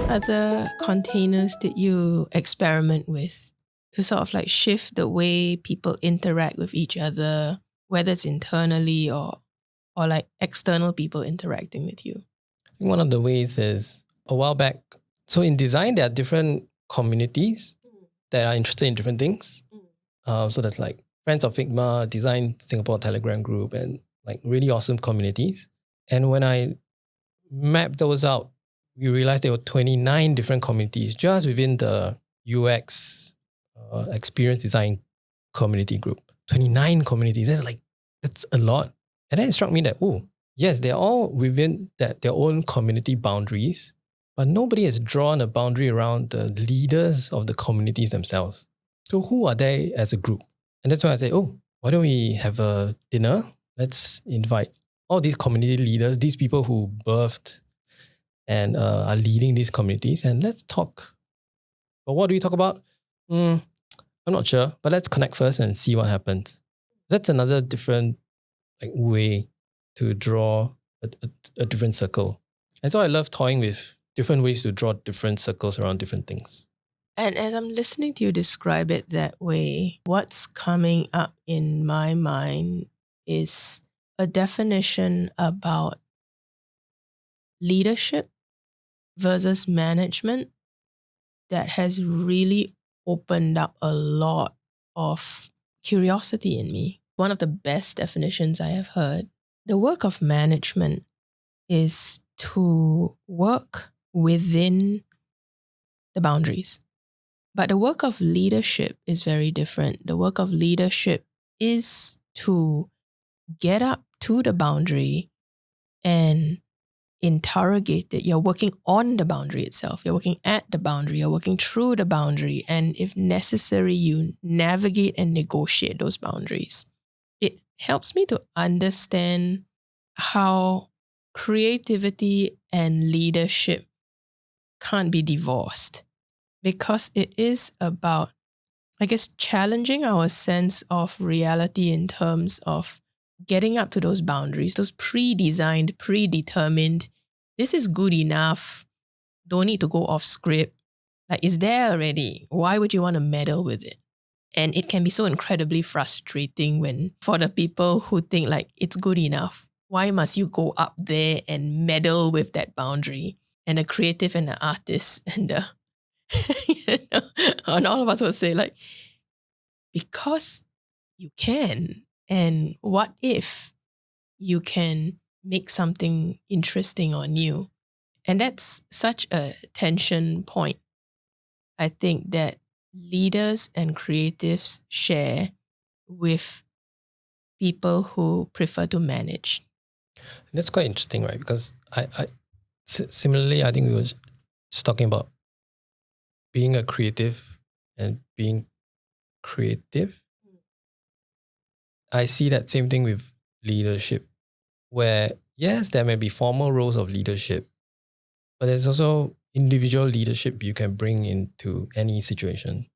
other containers did you experiment with to sort of like shift the way people interact with each other, whether it's internally or like external people interacting with you? One of the ways is a while back. So in design, there are different communities that are interested in different things. So that's like Friends of Figma, Design Singapore Telegram group, and like really awesome communities. And when I mapped those out, we realized there were 29 different communities just within the UX experience design community group. 29 communities. That's a lot. And then it struck me that, yes, they're all within their own community boundaries, but nobody has drawn a boundary around the leaders of the communities themselves. So who are they as a group? And that's why I say, why don't we have a dinner? Let's invite all these community leaders, these people who birthed and are leading these communities, and let's talk. But what do we talk about? I'm not sure, but let's connect first and see what happens. That's another different way to draw a different circle. And so I love toying with different ways to draw different circles around different things. And as I'm listening to you describe it that way, what's coming up in my mind is a definition about leadership versus management that has really opened up a lot of curiosity in me. One of the best definitions I have heard. The work of management is to work within the boundaries. But the work of leadership is very different. The work of leadership is to get up to the boundary and interrogate it. You're working on the boundary itself. You're working at the boundary. You're working through the boundary. And if necessary, you navigate and negotiate those boundaries. It helps me to understand how creativity and leadership can't be divorced, because it is about, I guess, challenging our sense of reality in terms of getting up to those boundaries, those pre-designed, predetermined, this is good enough, don't need to go off script. Like, it's there already. Why would you want to meddle with it? And it can be so incredibly frustrating when, for the people who think like it's good enough, why must you go up there and meddle with that boundary? And the creative and the artist and the, and all of us will say like, because you can. And what if you can make something interesting or new? And that's such a tension point, I think, that leaders and creatives share with people who prefer to manage. That's quite interesting, right? Because similarly, I think we were just talking about being a creative and being creative. I see that same thing with leadership, where yes, there may be formal roles of leadership, but there's also individual leadership you can bring into any situation.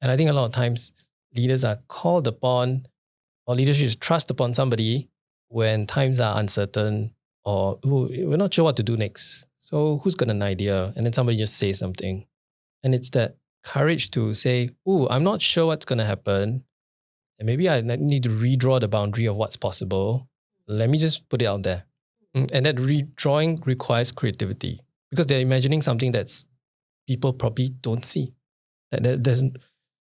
And I think a lot of times leaders are called upon, or leadership is trust upon somebody when times are uncertain or we're not sure what to do next. So who's got an idea? And then somebody just says something. And it's that courage to say, I'm not sure what's going to happen. And maybe I need to redraw the boundary of what's possible. Let me just put it out there. And that redrawing requires creativity because they're imagining something that's people probably don't see. That there's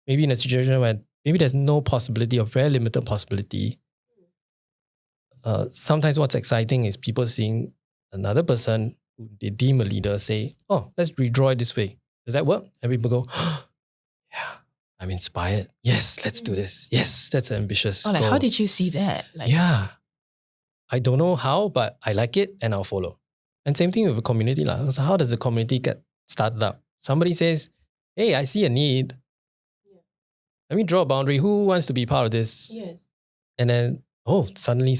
maybe in a situation where maybe there's no possibility or very limited possibility. Sometimes what's exciting is people seeing another person who they deem a leader say, let's redraw it this way. Does that work? And people go, yeah, I'm inspired. Yes, let's do this. Yes, that's ambitious. Like, how did you see that? Yeah, I don't know how, but I like it and I'll follow. And same thing with a community. So how does the community get started up? Somebody says, hey, I see a need. Yeah. Let me draw a boundary. Who wants to be part of this? Yes. And then, suddenly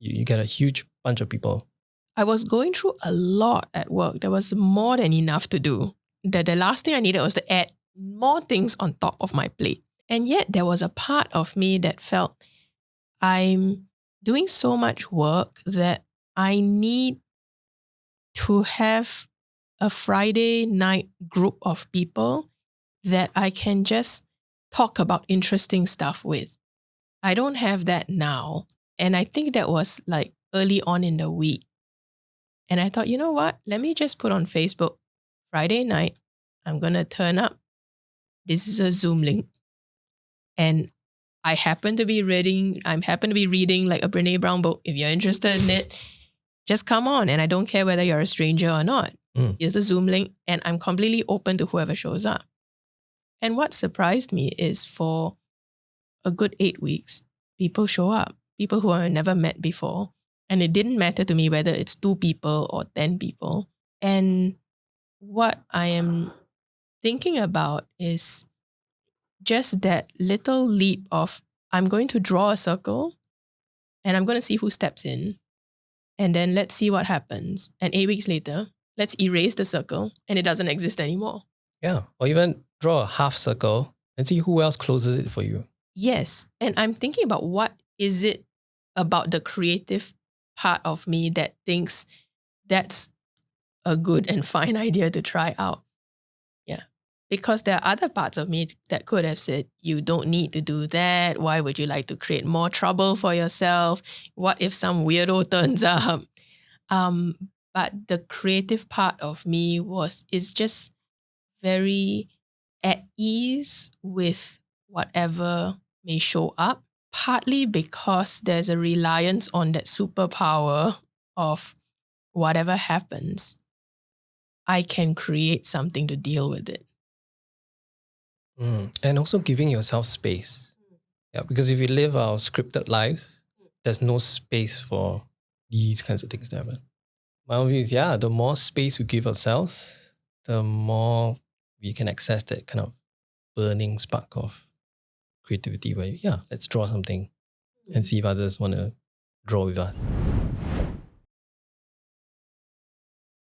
you get a huge bunch of people. I was going through a lot at work. There was more than enough to do. The last thing I needed was to add more things on top of my plate. And yet there was a part of me that felt I'm doing so much work that I need to have a Friday night group of people that I can just talk about interesting stuff with. I don't have that now. And I think that was like early on in the week. And I thought, you know what? Let me just put on Facebook, Friday night, I'm going to turn up. This is a Zoom link. And I happen to be reading like a Brene Brown book. If you're interested in it, just come on. And I don't care whether you're a stranger or not. Here's the Zoom link, and I'm completely open to whoever shows up. And what surprised me is for a good 8 weeks, people show up, people who I never met before. And it didn't matter to me whether it's 2 people or 10 people. And what I am thinking about is just that little leap of, I'm going to draw a circle and I'm going to see who steps in. And then let's see what happens. And 8 weeks later, let's erase the circle and it doesn't exist anymore. Yeah. Or even draw a half circle and see who else closes it for you. Yes. And I'm thinking about what is it about the creative part of me that thinks that's a good and fine idea to try out. Yeah. Because there are other parts of me that could have said, you don't need to do that. Why would you like to create more trouble for yourself? What if some weirdo turns up? But the creative part of me is just very at ease with whatever may show up, partly because there's a reliance on that superpower of whatever happens, I can create something to deal with it. And also giving yourself space. Yeah, because if we live our scripted lives, there's no space for these kinds of things to happen. My own view is, the more space we give ourselves, the more we can access that kind of burning spark of creativity where, let's draw something and see if others want to draw with us.